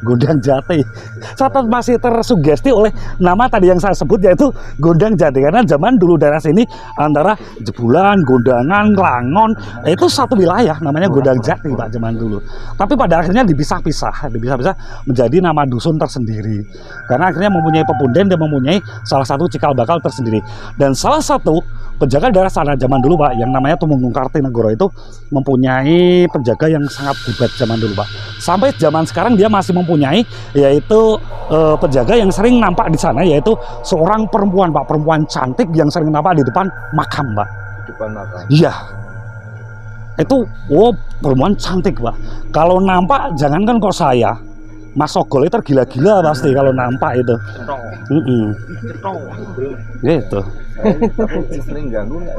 Gondang Jati. Saya masih tersugesti oleh nama tadi yang saya sebut yaitu Gondang Jati karena zaman dulu daerah sini antara Jebulan, Gondangan, Langon itu satu wilayah namanya Gondang Jati Pak zaman dulu. Tapi pada akhirnya dipisah-pisah menjadi nama dusun tersendiri. Karena akhirnya mempunyai pepunden dan mempunyai salah satu cikal bakal tersendiri. Dan salah satu penjaga daerah sana zaman dulu Pak yang namanya Tumenggung Kartinegoro itu mempunyai penjaga yang sangat hebat zaman dulu Pak. Sampai zaman sekarang dia masih mempunyai yaitu penjaga yang sering nampak di sana yaitu seorang perempuan Pak, perempuan cantik yang sering nampak di depan makam Pak. depan makam. Iya. Itu perempuan cantik Pak. Kalau nampak jangankan kok saya, Mas Sogol itu tergila-gila pasti kalau nampak itu. Gitu. Tapi sering ganggu nggak?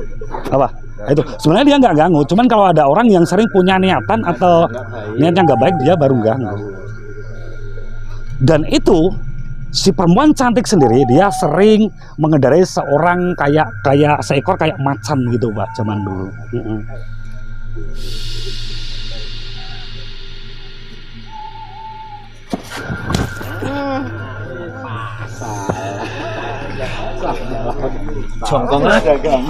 Apa? Itu sebenarnya dia nggak ganggu, cuman kalau ada orang yang sering punya niatan atau niatnya nggak baik dia baru ganggu. Dan itu si perempuan cantik sendiri dia sering mengendarai seorang kayak seekor kayak macan gitu Pak zaman dulu. Jongkong ada gang.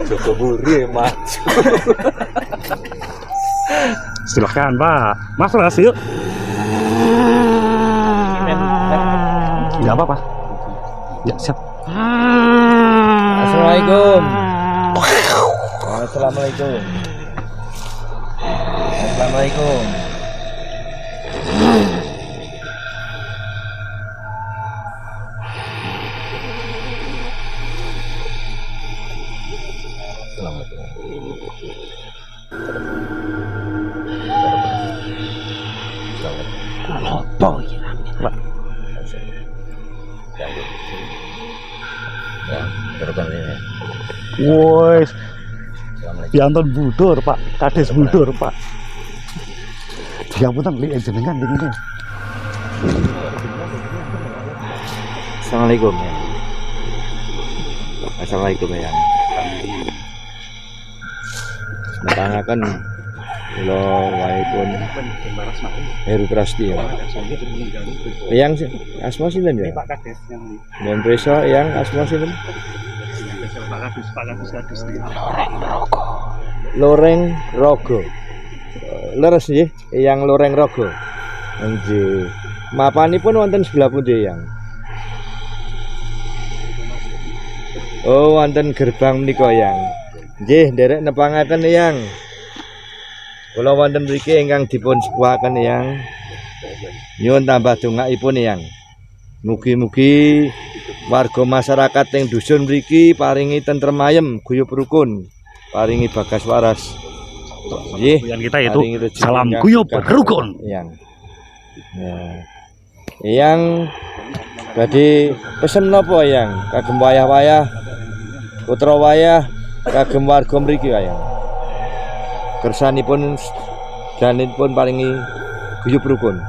Joko Buri maju. Silahkan Pak, Mas Ras yuk. Nggak apa-apa. Ya siap. Assalamualaikum. Assalamualaikum. Assalamualaikum. Woi, piantun budur Pak, kades budur Pak. Diapunten li jenengan ini. Assalamualaikum ya. Assalamualaikum ya. Netangaken kula wahipun Heru Prasetyo. Yang asma sinten ya? Pak Kades yang ini. Dan Preso yang asma sinten? Pak Kades. Loreng Rogo. Leres nggih, yang Loreng Rogo. Nggih. Mapanipun wonten sebelah pundi yang? Oh, wonten gerbang menika yang. Nggih, nderek nepangaken yang. Kula wonten mriki ingkang dipun sepuhaken yang. Nyuwun tambah dongaipun yang. Mugi-mugi warga masyarakat yang dusun mriki paringi tentrem ayem, guyub rukun, paringi bagas waras. Nggih, Yang kita itu paringi rezeki salam ingkang guyub berkah. rukun. Yang. Ya. Yang badhe pesen napa yang kagem wayah-wayah putra wayah kagem warga mriki yang. Kersanipun danipun paringi guyub rukun.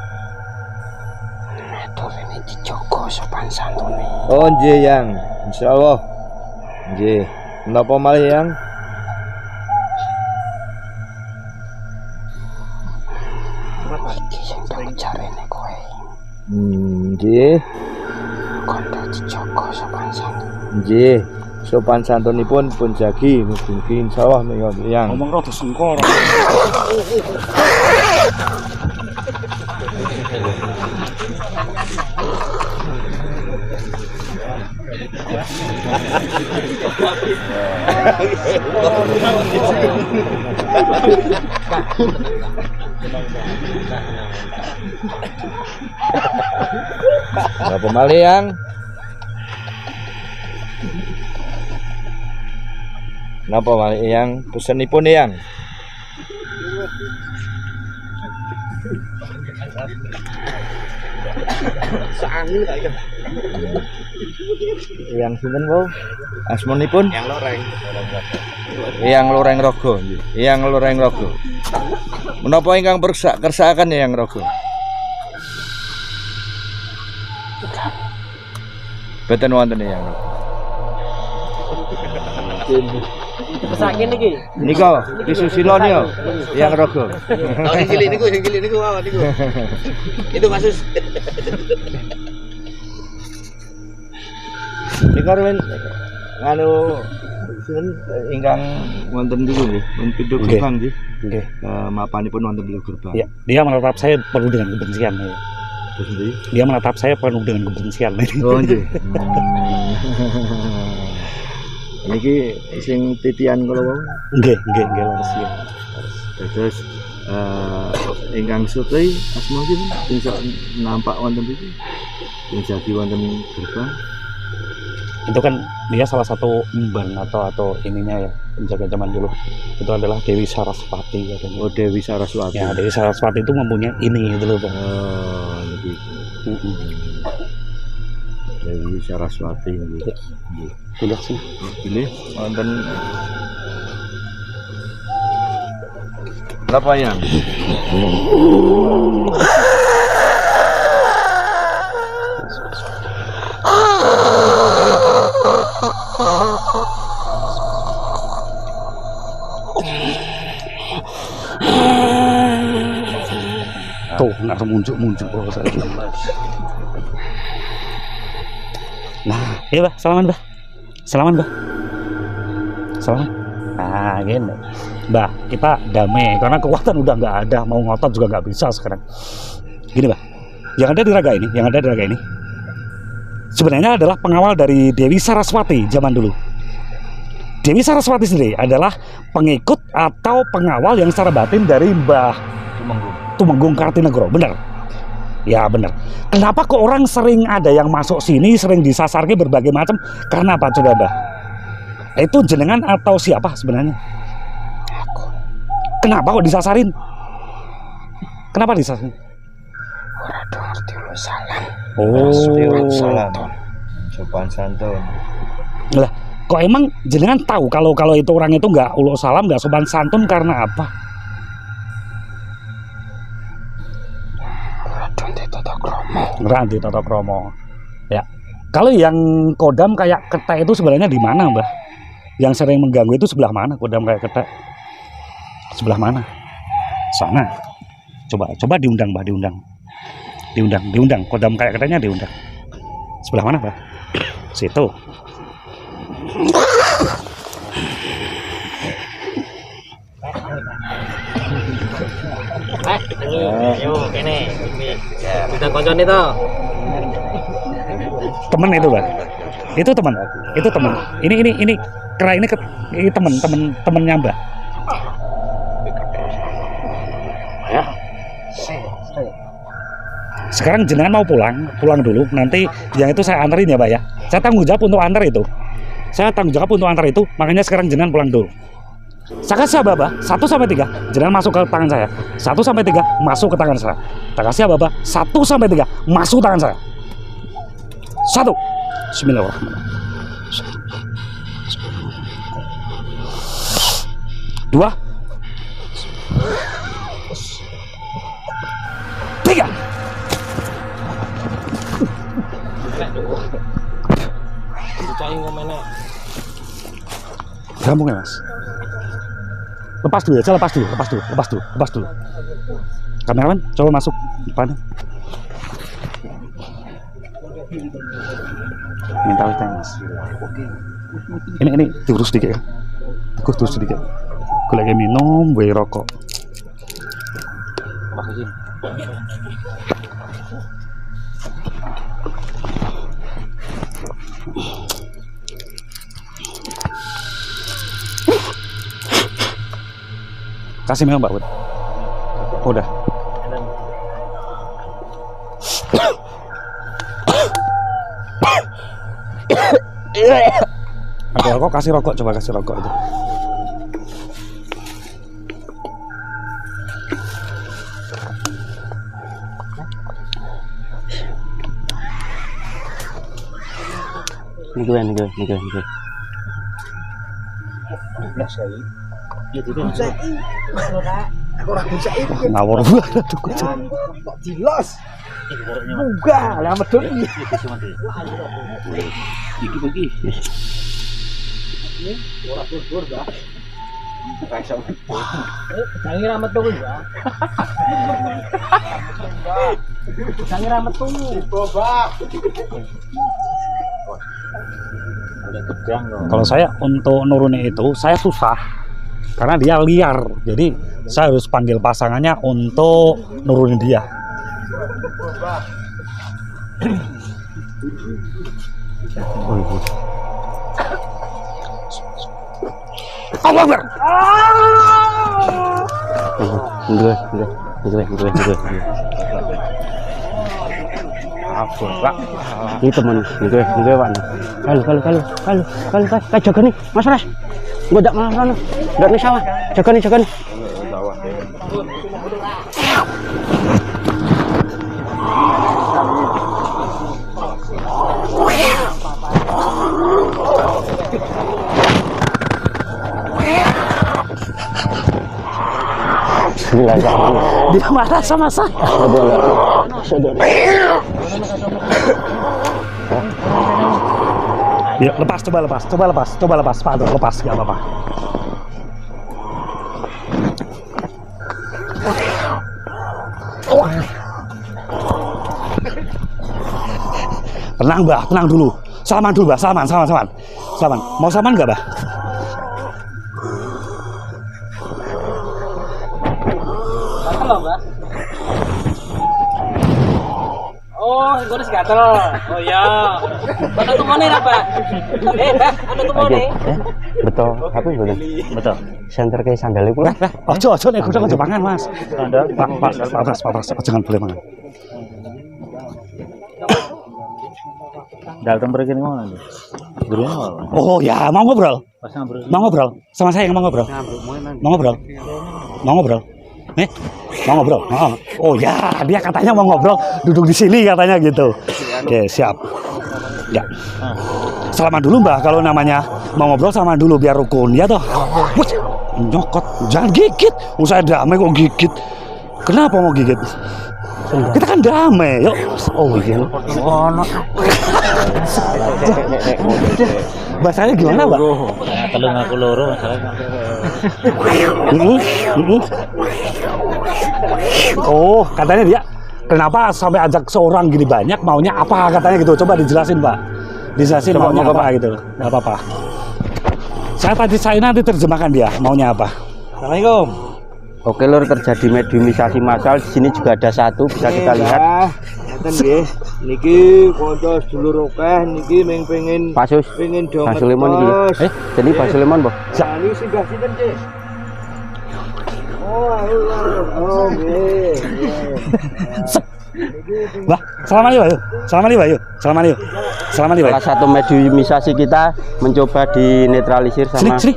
Ini dijogo sopan santune. Oh nggih yang, insyaallah. Nggih. Menapa malih yang? Iki sing tak jarene kowe. Nggih. Kondo dijogo sopan santune. Nggih. Sopan santunipun pun jagi mugi-mugi insyaallah menika yang. Ngomong rada sengkor. Napa malih yang? Napa malih yang pesenipun yang? Yang sinten Bu? Asmanipun? Yang Loreng. Yang Loreng Rogo. Yang Loreng Rogo. Menapa ingkang kersakaken Yang Rogo? Boten wonten Yang Rogo. Kesakin iki. Nika disusilo niku Yang Rogo. Oh, sing cilik niku mawon niku. Itu Mas. Nika ruwen nganu sinten ingkang wonten niku nggih, men pintu Nggih. gerbang nggih. Nggih. Mapanipun wonten pintu gerbang. Ya, dia menatap saya penuh dengan kebencian. Ya. Terus ndi? Dia menatap saya penuh dengan kebencian. Oh nggih. Niki sing titian kula wau. Nggih, leres ya. Terus ingkang sutri asma nggih sing nampak wonten iki. Sing jadi wonten gerbang. Itu kan dia salah satu emban atau ininya ya, penjaga zaman dulu. Itu adalah Dewi Saraswati katanya. Oh Dewi Saraswati. Ya, Dewi Saraswati itu mempunyai ini gitu loh, Bang. Oh niki. Dewi Saraswati nggih. Udah sih. Pilih wonten napa yang? Tuh, nggak muncul kalau saya. Nah, iya Bah, salaman Bah. Salaman. Nah, gini. Bah, kita damai karena kekuatan udah nggak ada, mau ngotot juga nggak bisa sekarang. Gini Bah, yang ada di raga ini sebenarnya adalah pengawal dari Dewi Saraswati zaman dulu. Dewi Saraswati sendiri adalah pengikut atau pengawal yang secara batin dari Mbah Tumenggung Kartinegoro, benar? Ya benar. Kenapa kok orang sering ada yang masuk sini, sering disasarnya berbagai macam? Karena apa coba Mbah? Itu jenengan atau siapa sebenarnya? Aku. Kenapa kok disasarin? Kenapa disasarin? Oh, Salam. Sopan santun. lah, kok emang jenengan tahu kalau itu orang itu nggak uluk salam, nggak sopan santun karena apa? Ranti Toto Kromo. Ya. Kalau yang kodam kayak ketek itu sebenarnya di mana, Mbah? Yang sering mengganggu itu sebelah mana kodam kayak ketek? Sebelah mana? Sana. Coba diundang, Mbah, diundang. Kodam kayak keteknya diundang. Sebelah mana, Mbah? Situ. Ayo kene. Ya, bidang koncone to. Temen itu, Mbah. Itu teman. Ini kera ini temennya Mbah. Ya. Sekarang jenengan mau pulang dulu. Nanti yang itu saya anterin ya, Mbak ya. Saya tanggung jawab untuk antar itu. Makanya sekarang jenengan pulang dulu. Saya kasih ababa 1 sampai 3, jenengan masuk ke tangan saya. 1 sampai 3 masuk ke tangan saya. Tak kasih ababa 1 sampai 3 masuk tangan saya. 1. Bismillahirrahmanirrahim. 2. 3. Gampang ya, Mas. Lepas dulu. Kameramen, coba masuk depan. Minta wis Mas. Ini terus sedikit ya. Terus sedikit. Gue lagi minum, gue rokok. Kasih minum Mbak Bud. Udah. Ada rokok, kasih rokok, coba kasih rokok itu. Niku. Ngawur banget tuh. Jelas. Buka, lah medun. Jangan ramet tuh ya. Jangan ramet tuh. Kalau saya untuk nurunin itu saya susah karena dia liar, jadi saya harus panggil pasangannya untuk nurunin dia. Allah Akbar. Ini teman, gue Pak. Kalau jaga nih, Mas Ras. Gue ndak marah, ndak nih sawah. Jaga nih. Dia marah sama saya. Ya, lepas, coba lepas, Pak, lepas, nggak apa-apa. Tenang, Mbah, tenang dulu. Salaman dulu, Mbah, salaman. Mau salaman nggak, Mbah? Oh, gue harus gatel. Oh ya. Ada tumone apa? Ada tumone. Betul, apa betul? Betul. Center kayak sandal itu lah. Ojo nek kudu ojo pangan, Mas. Pak, jangan boleh mangan. Datang pergi nih mana? Oh ya, mau ngobrol. Sama saya yang mau ngobrol. Mau ngobrol. Mau ngobrol. Oh ya, dia katanya mau ngobrol, duduk di sini katanya gitu. Oke, siap. Ya. Salaman dulu, Mbah, kalau namanya mau ngobrol salaman dulu biar rukun ya toh. Wih, nyokot, jangan gigit. Usah damai kok gigit. Kenapa mau gigit? Kita kan damai, yuk. Oh iya. Bahasanya gimana, Mbak? Telung aku loro masalahnya. Oh, katanya dia kenapa sampai ajak seorang gini banyak, maunya apa katanya gitu. Coba dijelasin, Pak. Dijelasin maunya apa gitu. Enggak apa-apa. Saya nanti terjemahkan dia maunya apa. Assalamualaikum. Oke, lur, terjadi mediumisasi massal. Di sini juga ada satu, bisa kita lihat. Ngeten nggih. Niki kanca sedulur akeh niki pengen Pak Sus, pengen Pak Sulaiman iki. Jadi Pak Sulaiman, Boh. Sali singgah sinten, Cik? Oh, nggih. Wah, selamat yuk. Salah satu mediumisasi kita mencoba dinetralisir sama Sini.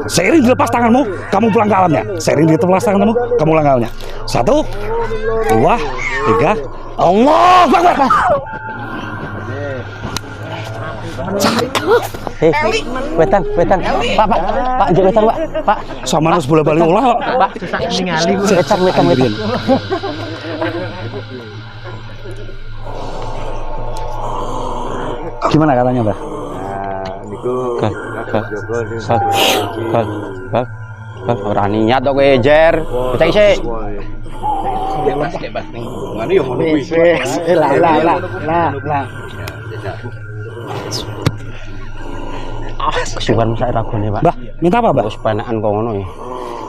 Seiring dilepas tanganmu, kamu pulang ke alamnya. Seiring dilepas tanganmu, kamu pulang ke alamnya. 1, 2, 3. Allah Akbar. Wetan. Pak, jek wetan, Pak. Sama harus boleh-balik olah, Pak. Ningali wetan. Gimana katanya, Mbak? Kal. Ora niat kok kowe jer. Cek sik. Lah. Kesuwan saya ragone, Pak. Mbah, minta apa, Mbah? Wis panaan kok ngono ya.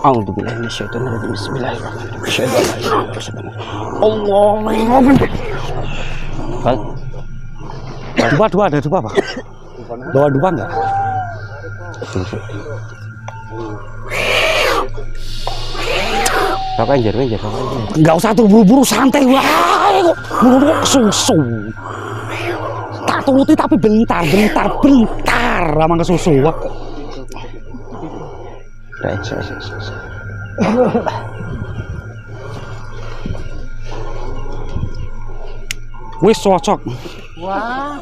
A'udzubillahi minasyaitonir rajim. Bismillahirrahmanirrahim. Kal. Dupa ada dupa, Pak? Bawa dupa enggak? Kakak jer. Enggak usah tuh buru-buru, santai wae kok. Buru-buru kesusu. tak turuti tapi bentar ramang kesusu. Wis cocok. Wah.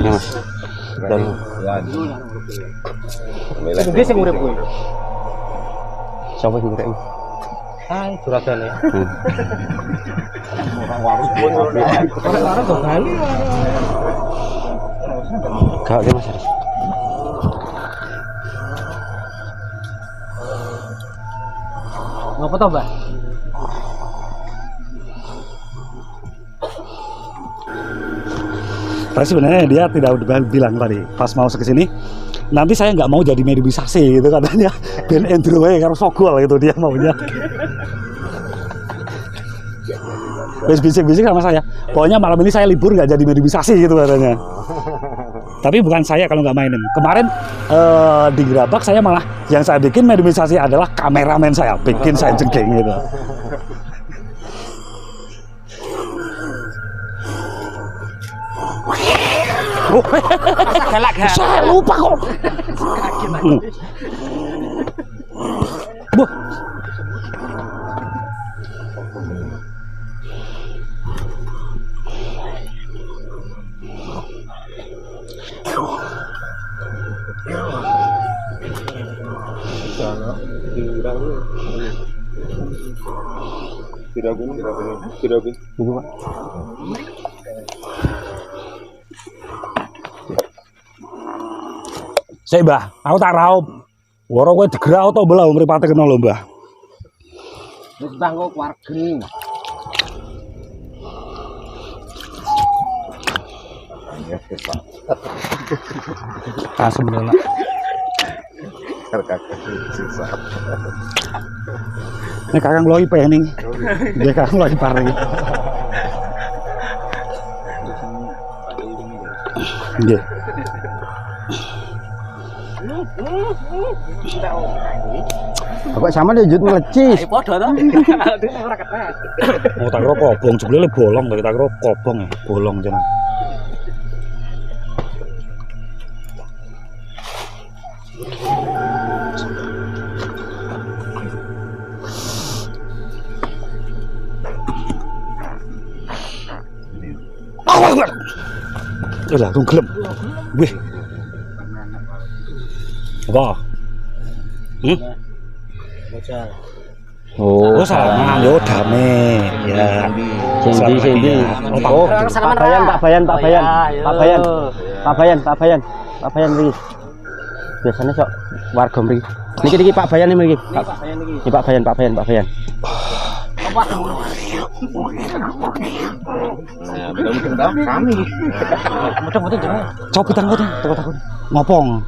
Ya, Mas. Dan Iki sing urip kuwi. siapa sing urip? Ah, Juragan ya. Gak ya Mas Haris. Ngapa toh, Mbak? Tapi sebenarnya dia tidak bilang tadi pas mau kesini, nanti saya nggak mau jadi mediumisasi gitu katanya. Ben Andrew karo Sogol itu dia maunya. Wes bisik-bisik sama saya. Pokoknya malam ini saya libur nggak jadi mediumisasi gitu katanya. Tapi bukan saya kalau nggak mainin. Kemarin di Gerabak saya malah yang saya bikin mediumisasi adalah kameramen saya, bikin saya jengking gitu. Saya lupa kok. Wah. Saya Mbah, aku tak raup. Woro kowe digerak to belah mripate kena lho Mbah. Wis bangko warga. Asem bener. Ini kakang loi pe ning. Dia kakang loi pare. Nggih. Bapak sama dia jut melecis. Padha to. Oh tak kira kobong, jebule bolong to, tak kira kobong ya, bolong jeneng. Udah, gelem. Wih. Apa? Oh, salaman yo dame. Ya. Sendi. Oh, Pak Bayan mriki. Biasanya sok warga mriki. Niki Pak Bayan mriki. Ini Pak Bayan. Coba tanggo tuh, ngopong.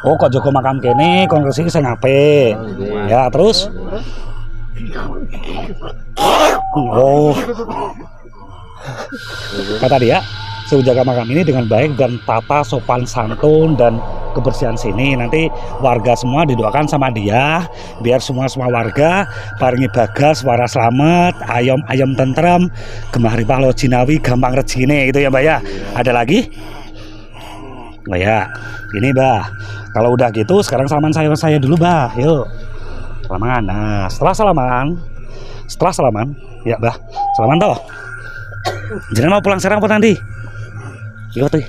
Oh, kok jaga makam kene, kon resiki sing apik. Ya, terus. Oh. Kata dia, suruh jaga makam ini dengan baik dan tata sopan santun dan kebersihan sini. Nanti warga semua didoakan sama dia biar semua warga paringi bagas waras selamat, ayam tentrem, gemah ripah lo jinawi gampang rezekine itu ya Mbak ya. Ada lagi? Mbak ya. Ini Mbak. Kalau udah gitu sekarang salaman saya dulu Mbak. Yuk. Salaman. Nah, setelah salaman ya Mbak. Salaman toh. Jangan mau pulang sekarang apa nanti? Iya tuh.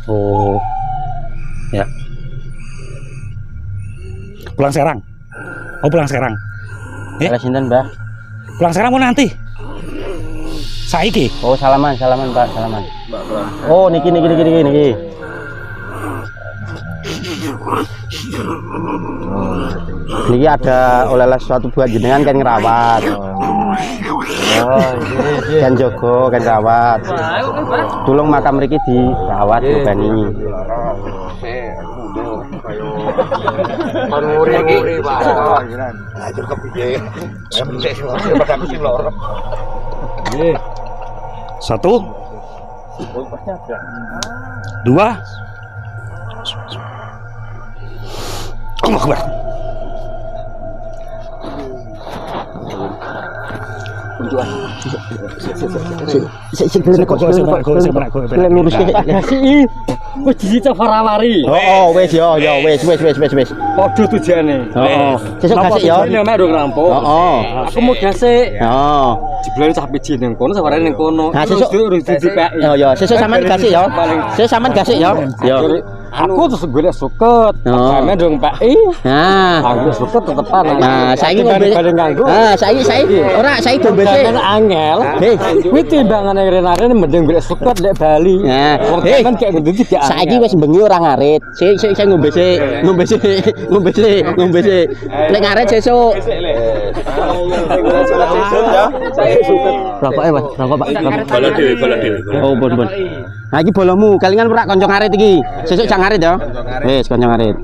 Oh. Ya. Pulang sekarang. Oh, pulang sekarang. Sinten, Mbah? Pulang sekarang mau nanti. Saiki. Oh, salaman, Pak, salaman. Oh, niki. Niki ada oleh sesuatu buat jenengan kan ngerawat. Oh, kan jogo, kan rawat. Tulung makam mriki dirawat dibani. Nguri Pak. Ajur kepiye. Saya mencek sing loro pada aku sing loro. Nggih. 1 2 Allah Akbar. Sik lurus ke. Wis dicicip warawari. Oh, wis ya, wis. Padha tujuane. Heeh. Sesuk gasik ya. Ini mek urung rampung. Heeh. Aku mau gasik. Heeh. Jebule cah biji ning kono sawarane ning kono. Nah, sesuk urung dipeki. Oh ya, sesuk sampean gasik ya. Sesuk sampean gasik ya. Ya. Aku terus golek suket. Ame ndung peki. Nah, Aku suket tetepan. nah saiki ngombe. nganggo. Ah, saiki ora saiki ngombe sik. Angel. Hei, Kuwi timbangane rene-rene mending golek suket nek Bali. nah, Wong hei, kan kayak ngendi gak. saiki wis bengi ora ngarit. Sik ngombe sik. Lek ngarit sesuk. Rokok Mas, rokok Pak. Balon dhewe. Oh, bon. Nah, iki bolomu, kalingan ora kanca ngarit iki. Sesuk jang ngarit ya. Wis kanca ngarit.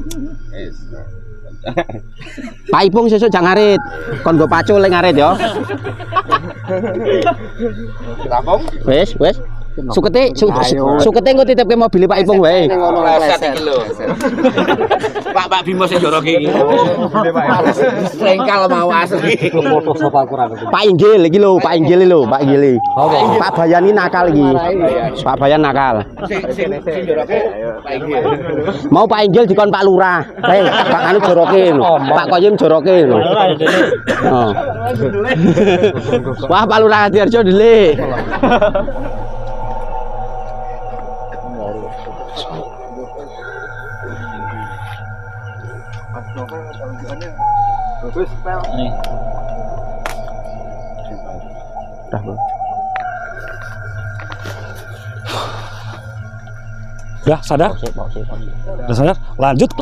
Pak Ipung sesuk jang ngarit. Kon nggo pacul lek ngarit ya. Wis. Sukete engko titipke mobil Pak Ipung wae. Pak Bimo sing joroke iki. Sengkal mau asli. Foto sapa kurang. Pak Inggil iki lho, Pak Inggil. Pak Bayani nakal iki. Pak Bayan nakal. Sing joroke Pak Inggil. Mau Pak Inggil dikon Pak Lurah. Pak anu joroke lho. Pak Koyim joroke lho. Oh. Wah, Pak Lurah Diarjo delik. Udah sadar? Udah sadar? Lanjut.